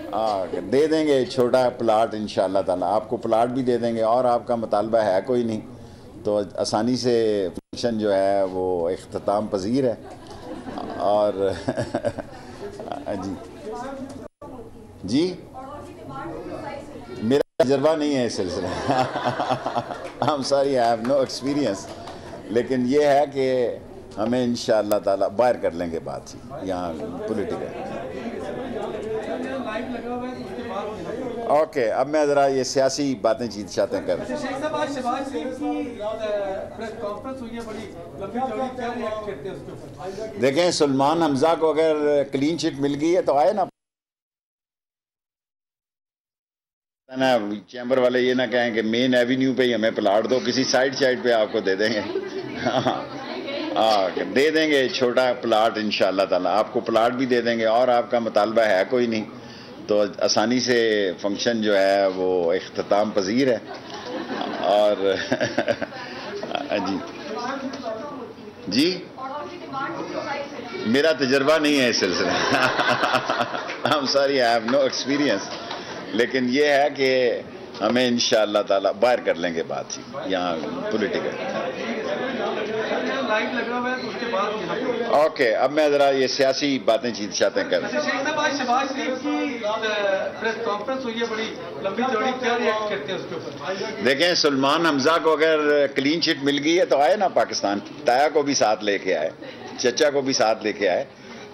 दे देंगे छोटा प्लाट इंशाअल्लाह ताला, आपको प्लाट भी दे देंगे और आपका मुतालबा है कोई नहीं तो आसानी से फंक्शन जो है वो इख्तिताम पजीर है। और जी जी मेरा तजर्बा नहीं है इस सिलसिले में। I am sorry, I have no experience, लेकिन ये है कि हमें इंशाअल्लाह ताला बाहर कर लेंगे बात यहाँ पॉलिटिकल। ओके, अब मैं ज़रा ये सियासी बातें चीज चाहते कर। देखें, सलमान हमजा को अगर क्लीन चिट मिल गई है तो आए ना चैम्बर वाले ये ना कहें कि मेन एवेन्यू पे ही हमें प्लाट दो, किसी साइड पे आपको दे देंगे। दे देंगे छोटा प्लाट इंशाअल्लाह ताला, आपको प्लाट भी दे देंगे और आपका मुतालबा है कोई नहीं तो आसानी से फंक्शन जो है वो इख्तिताम पजीर है। और जी मेरा तजर्बा नहीं है इस सिलसिले में। I am sorry, I have no experience, लेकिन ये है कि हमें इंशाअल्लाह ताला बाहर कर लेंगे बात यहाँ पॉलिटिकल। ओके, अब मैं ज़रा ये सियासी बातें चीज चाहते कर। देखें, सलमान हमजा को अगर क्लीन चिट मिल गई है तो आए ना पाकिस्तान, ताया को भी साथ लेके आए, चचा को भी साथ लेके आए।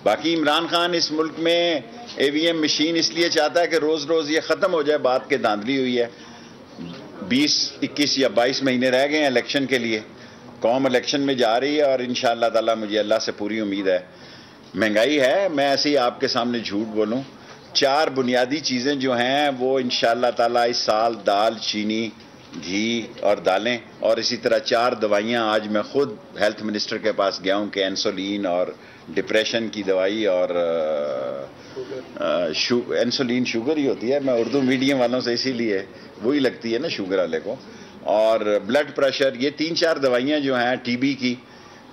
बाकी इमरान खान इस मुल्क में AVM मशीन इसलिए चाहता है कि रोज़ रोज़ ये ख़त्म हो जाए, बात के धांधली हुई है। 20, 21 या 22 महीने रह गए हैं इलेक्शन के लिए, कौम इलेक्शन में जा रही है और इंशाअल्लाह ताला मुझे अल्लाह से पूरी उम्मीद है। महंगाई है, मैं ऐसे ही आपके सामने झूठ बोलूं, 4 बुनियादी चीज़ें जो हैं वो इंशाअल्लाह ताला इस साल दाल, चीनी, घी और दालें, और इसी तरह 4 दवाइयाँ आज मैं खुद हेल्थ मिनिस्टर के पास गया हूँ कि इंसुलिन और डिप्रेशन की दवाई और इंसुलिन शुगर ही होती है, मैं उर्दू मीडियम वालों से इसीलिए वही लगती है ना शुगर वाले को, और ब्लड प्रेशर, ये 3-4 दवाइयाँ जो हैं TB की,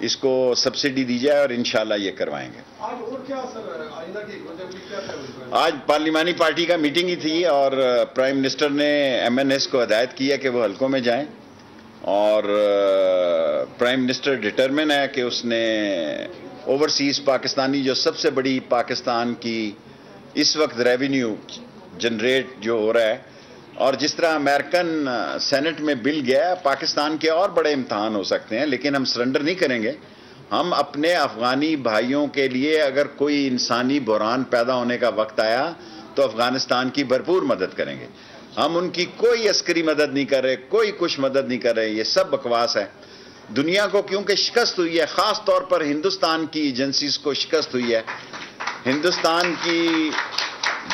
इसको सब्सिडी दी जाए और इंशाल्लाह ये करवाएंगे। आज पार्लिमानी पार्टी का मीटिंग ही थी और प्राइम मिनिस्टर ने MNS को हदायत की है कि वो हल्कों में जाएं, और प्राइम मिनिस्टर डिटरमिन है कि उसने ओवरसीज़ पाकिस्तानी जो सबसे बड़ी पाकिस्तान की इस वक्त रेवेन्यू जनरेट जो हो रहा है, और जिस तरह अमेरिकन सेनेट में बिल गया है, पाकिस्तान के और बड़े इम्तहान हो सकते हैं, लेकिन हम सरेंडर नहीं करेंगे। हम अपने अफगानी भाइयों के लिए अगर कोई इंसानी बुहरान पैदा होने का वक्त आया तो अफगानिस्तान की भरपूर मदद करेंगे। हम उनकी कोई अस्करी मदद नहीं कर रहे, कोई कुछ मदद नहीं कर रहे, ये सब बकवास है। दुनिया को क्योंकि शिकस्त हुई है, ख़ास तौर पर हिंदुस्तान की एजेंसीज को शिकस्त हुई है। हिंदुस्तान की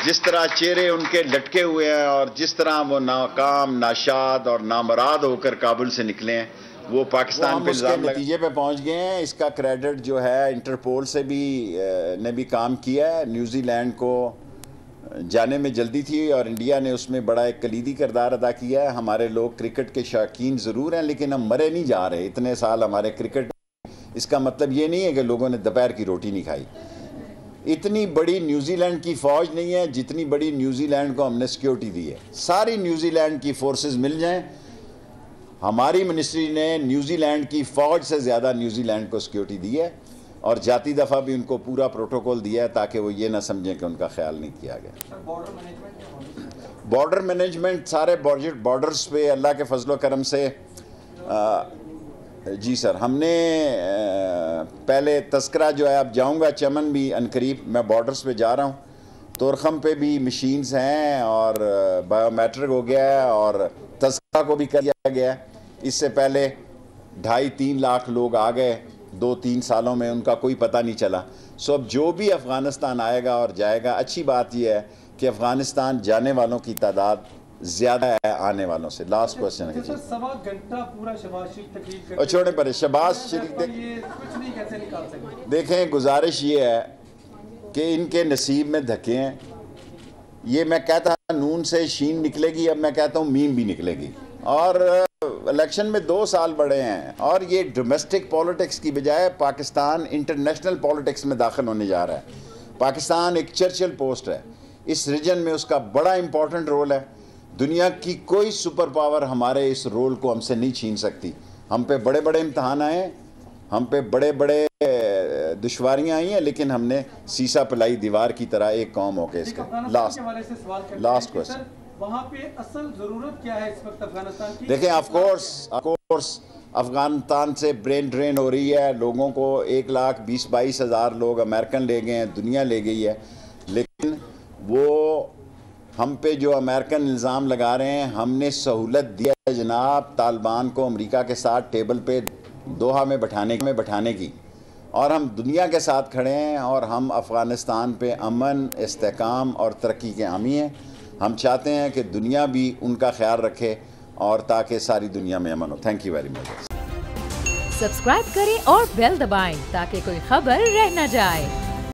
जिस तरह चेहरे उनके लटके हुए हैं और जिस तरह वो नाकाम, नाशाद और नामराद होकर काबुल से निकले हैं, वो पाकिस्तान पे नतीजे पे पहुंच गए हैं। इसका क्रेडिट जो है इंटरपोल से भी ने भी काम किया है। न्यूजीलैंड को जाने में जल्दी थी और इंडिया ने उसमें बड़ा एक कलीदी किरदार अदा किया है। हमारे लोग क्रिकेट के शौकीन ज़रूर हैं, लेकिन हम मरे नहीं जा रहे। इतने साल हमारे क्रिकेट, इसका मतलब ये नहीं है कि लोगों ने दोपहर की रोटी नहीं खाई। इतनी बड़ी न्यूजीलैंड की फ़ौज नहीं है जितनी बड़ी न्यूजीलैंड को हमने सिक्योरिटी दी है। सारी न्यूजीलैंड की फोर्सेस मिल जाएं, हमारी मिनिस्ट्री ने न्यूजीलैंड की फ़ौज से ज़्यादा न्यूजीलैंड को सिक्योरिटी दी है, और जाती दफ़ा भी उनको पूरा प्रोटोकॉल दिया है ताकि वो ये ना समझें कि उनका ख्याल नहीं किया गया। बॉर्डर मैनेजमेंट सारे बॉर्डर्स पे अल्लाह के फजलो करम से जी सर, हमने पहले तस्करा जो है, अब जाऊंगा चमन भी अनकरीब, मैं बॉर्डर्स पे जा रहा हूँ। तोरखम पे भी मशीन्स हैं और बायोमेट्रिक हो गया है और तस्करा को भी कर दिया गया है। इससे पहले 2.5-3 लाख लोग आ गए 2-3 सालों में, उनका कोई पता नहीं चला। सो अब जो भी अफ़गानिस्तान आएगा और जाएगा, अच्छी बात यह है कि अफ़गानिस्तान जाने वालों की तादाद ज़्यादा है आने वालों से। लास्ट क्वेश्चन है जी। 1.25 घंटा पूरा शहबाज शरीफ तकरीर और छोड़े पर शहबाज शरीफ देखें, गुजारिश ये है कि इनके नसीब में धक्के हैं। ये मैं कहता नून से शीन निकलेगी, अब मैं कहता हूँ मीम भी निकलेगी। और इलेक्शन में 2 साल बड़े हैं और ये डोमेस्टिक पॉलिटिक्स की बजाय पाकिस्तान इंटरनेशनल पॉलिटिक्स में दाखिल होने जा रहा है। पाकिस्तान एक चर्चिल पोस्ट है। इस रीजन में उसका बड़ा इंपॉर्टेंट रोल है। दुनिया की कोई सुपर पावर हमारे इस रोल को हमसे नहीं छीन सकती। हम पे बड़े बड़े इम्तहान आए, हम पे बड़े बड़े दुश्वारियां आई हैं, लेकिन हमने सीसा पिलाई दीवार की तरह एक कौम होके इसके लास्ट क्वेश्चन वहाँ पे असल जरूरत क्या है इस वक्त अफगानिस्तान की? देखें, ऑफ कोर्स अफगानिस्तान से ब्रेन ड्रेन हो रही है। लोगों को 1,20,22,000 लोग अमेरिकन ले गए हैं, दुनिया ले गई है। लेकिन वो हम पे जो अमेरिकन इल्ज़ाम लगा रहे हैं, हमने सहूलत दिया है जनाब तालिबान को अमेरिका के साथ टेबल पे दोहा में बैठाने की, और हम दुनिया के साथ खड़े हैं और हम अफ़गानिस्तान पे अमन, इस्तेहकाम और तरक्की के हामी हैं। हम चाहते हैं कि दुनिया भी उनका ख्याल रखे और ताकि सारी दुनिया में अमन हो। Thank you very much. Subscribe करें और बेल दबाएं ताकि कोई खबर रह न जाए।